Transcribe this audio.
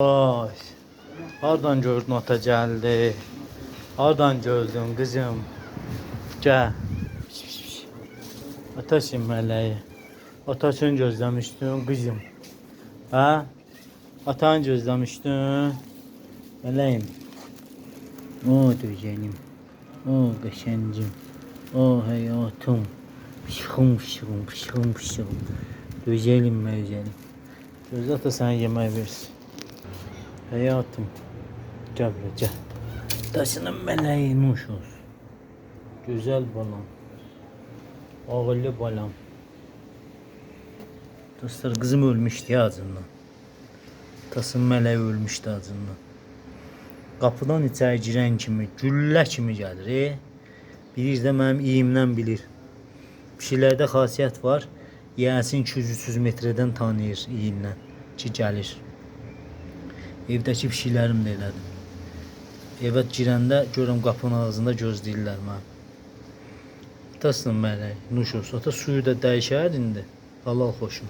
Ay, hardan gördün ata geldi. Hardan gördün kızım. Gel. Atasın meleği. Atasını gözlemiştin kızım. Ha? Atan gözlemiştin. Meleğim. O düzenim. O qəşəngim. O hayatım. Fışkım fışkım fışkım fışkım. Düzelim məzelim. Gözde ata sana yemek versin. Hayatım. Gel buraya gel. Taşının meleği nuş olsun. Güzel balam. Ağıllı balam. Dostlar kızım ölmüştü ağzından. Tasın meleği ölmüştü ağzından. Kapıdan içeri giren kimi, güllə kimi gəlir. Bilir də mənim iyimdən bilir. Bir şeylərdə xasiyyət var. Yasin 200-300 metreden tanıyır iyimdən ki gəlir. Evdəki pişiklərim də elədim. Evə girəndə görürəm qapının ağzında gözləyirlər mənə. Tasın mələy, nuş olsun. Ata suyu da dəyişər indi. Halal xoşum.